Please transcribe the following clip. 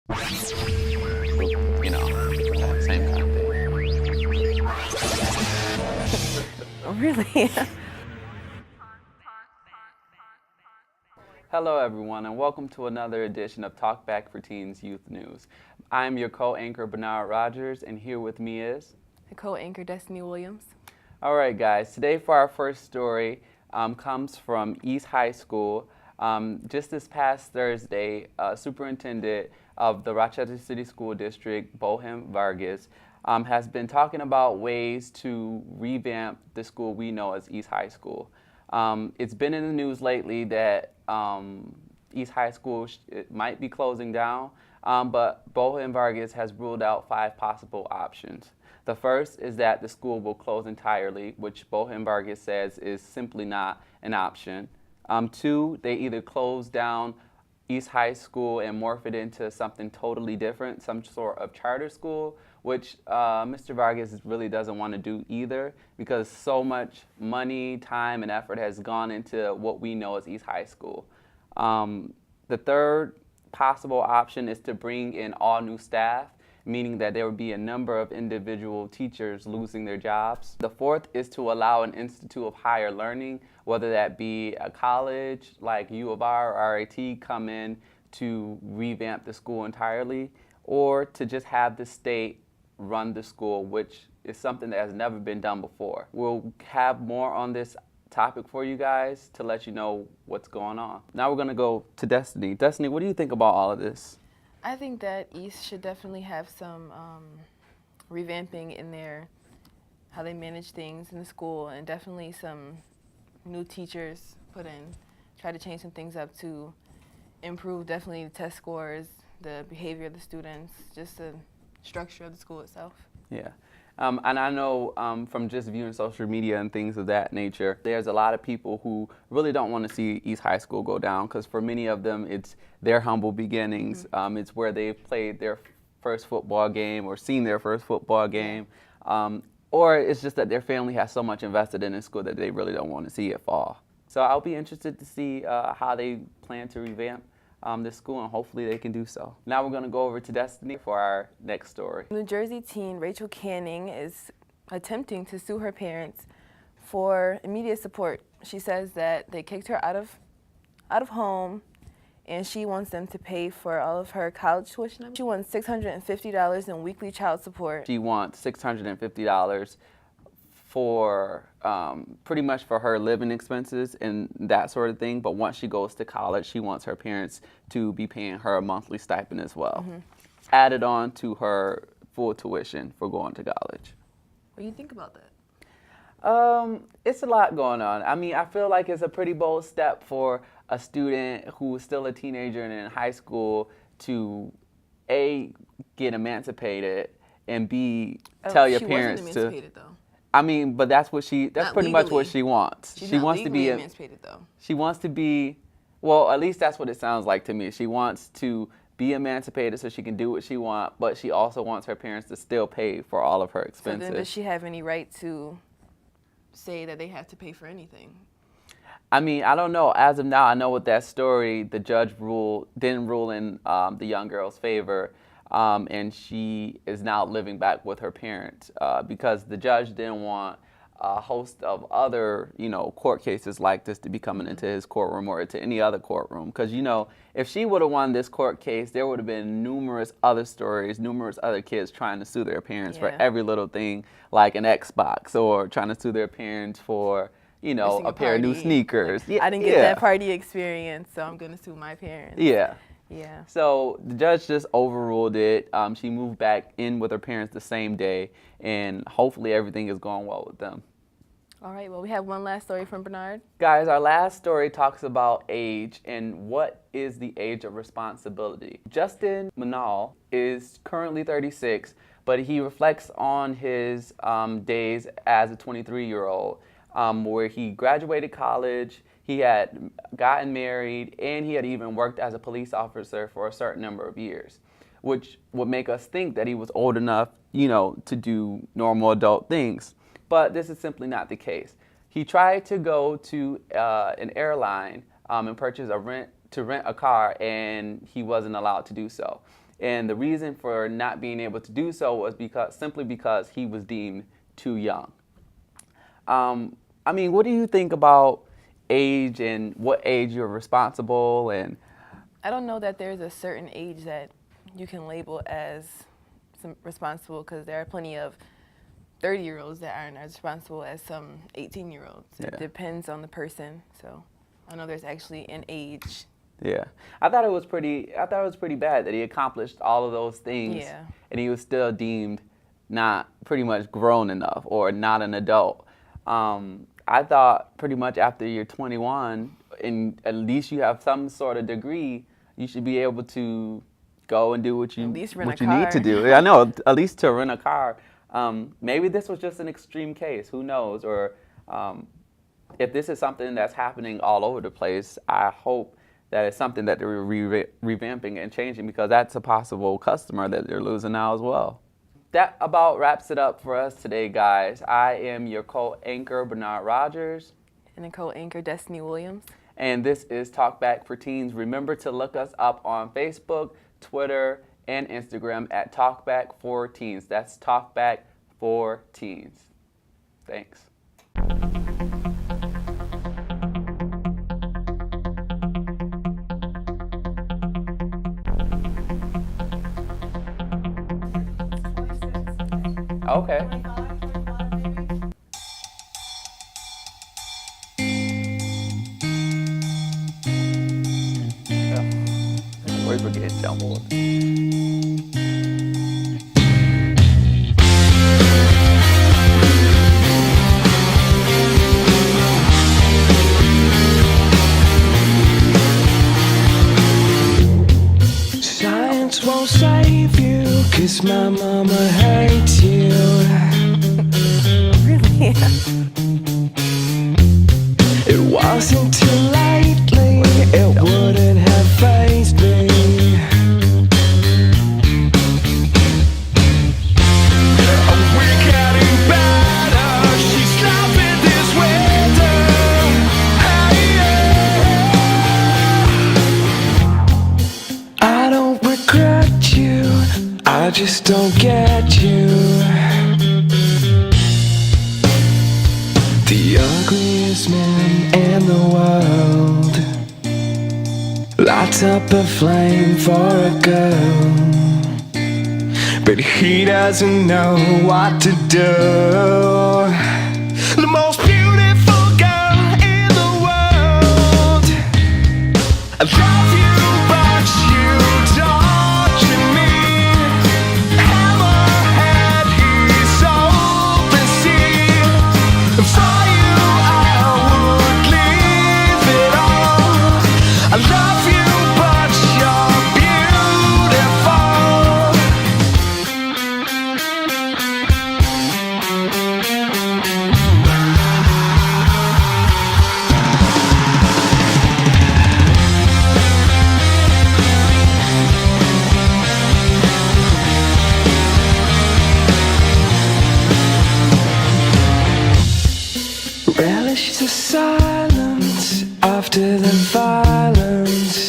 You know, same kind of thing. Really? Hello, everyone, and welcome to another edition of Talk Back for Teens Youth News. I'm your co-anchor, Bernard Rogers, and here with me is... The co-anchor, Destiny Williams. All right, guys, today for our first story comes from East High School. Just this past Thursday, Superintendent of the Rochester City School District, Bohem Vargas, has been talking about ways to revamp the school we know as East High School. It's been in the news lately that East High School it might be closing down, but Bohem Vargas has ruled out 5 possible options. The first is that the school will close entirely, which Bohem Vargas says is simply not an option. 2, they either close down East High School and morph it into something totally different, some sort of charter school, which Mr. Vargas really doesn't want to do either because so much money, time, and effort has gone into what we know as East High School. The third possible option is to bring in all new staff, meaning that there would be a number of individual teachers losing their jobs. The fourth is to allow an institute of higher learning, whether that be a college like U of R or RIT, come in to revamp the school entirely, or to just have the state run the school, which is something that has never been done before. We'll have more on this topic for you guys to let you know what's going on. Now we're gonna go to Destiny. Destiny, what do you think about all of this? I think that East should definitely have some revamping in their how they manage things in the school, and definitely some new teachers put in, try to change some things up to improve definitely the test scores, the behavior of the students, just the structure of the school itself. Yeah. And I know from just viewing social media and things of that nature, there's a lot of people who really don't want to see East High School go down because for many of them, it's their humble beginnings. Mm-hmm. It's where they've played their first football game or seen their first football game. Or it's just that their family has so much invested in this school that they really don't want to see it fall. So I'll be interested to see how they plan to revamp this school, and hopefully they can do so. Now we're going to go over to Destiny for our next story. New Jersey teen Rachel Canning is attempting to sue her parents for immediate support. She says that they kicked her out of home, and she wants them to pay for all of her college tuition. She wants $650 in weekly child support. She wants $650 for pretty much for her living expenses and that sort of thing. But once she goes to college, she wants her parents to be paying her a monthly stipend as well, added on to her full tuition for going to college. What do you think about that? It's a lot going on. I mean, I feel like it's a pretty bold step for a student who is still a teenager and in high school to A, get emancipated, and B, tell your parents to... She wasn't emancipated, though. I mean, but that's pretty much what she wants. She wants to be emancipated, though. She wants to be, well, at least that's what it sounds like to me. She wants to be emancipated so she can do what she wants, but she also wants her parents to still pay for all of her expenses. So then does she have any right to say that they have to pay for anything? I mean, I don't know. As of now, I know with that story, the judge didn't rule in the young girl's favor. And she is now living back with her parents because the judge didn't want a host of other, court cases like this to be coming into his courtroom or to any other courtroom. Because, if she would have won this court case, there would have been numerous other stories, numerous other kids trying to sue their parents for every little thing, like an Xbox, or trying to sue their parents for, a pair of new sneakers. Like, I didn't get that party experience, so I'm going to sue my parents. Yeah. Yeah. So the judge just overruled it. She moved back in with her parents the same day, and hopefully everything is going well with them. All right. Well, we have one last story from Bernard. Guys, our last story talks about age and what is the age of responsibility. Justin Manal is currently 36, but he reflects on his days as a 23-year-old, where he graduated college. He had gotten married, and he had even worked as a police officer for a certain number of years, which would make us think that he was old enough, to do normal adult things. But this is simply not the case. He tried to go to an airline and purchase rent a car, and he wasn't allowed to do so. and the reason for not being able to do so was simply because he was deemed too young. I mean, what do you think about age and what age you're responsible? And I don't know that there's a certain age that you can label as responsible, because there are plenty of 30-year-olds that aren't as responsible as some 18-year-olds. Yeah. It depends on the person. So I know there's actually an age. yeah, I thought it was pretty bad that he accomplished all of those things, Yeah. and he was still deemed not pretty much grown enough or not an adult. I thought pretty much after you're 21 and at least you have some sort of degree, you should be able to go and do what you At least rent what a you need to car. do. I know, at least to rent a car. Maybe this was just an extreme case. Who knows? Or if this is something that's happening all over the place, I hope that it's something that they're revamping and changing, because that's a possible customer that they're losing now as well. That about wraps it up for us today, guys. I am your co-anchor, Bernard Rogers. And a co-anchor, Destiny Williams. And this is Talkback for Teens. Remember to look us up on Facebook, Twitter, and Instagram at Talkback for Teens. That's Talkback for Teens. Thanks. Okay. Words were getting jumbled. Science won't save you, 'cause my mama hates you. Really? It wasn't too lately, it wouldn't have fazed me. Oh, we're getting better, she's loving this weather. Hey, yeah. I don't regret you, I just don't get you. The ugliest man in the world lights up a flame for a girl, but he doesn't know what to do. The most beautiful girl in the world, I love you, but you torture me. Hammerhead, he's open sea. For you I would leave it all. I love you, but you're beautiful. Relish the silence after the violence.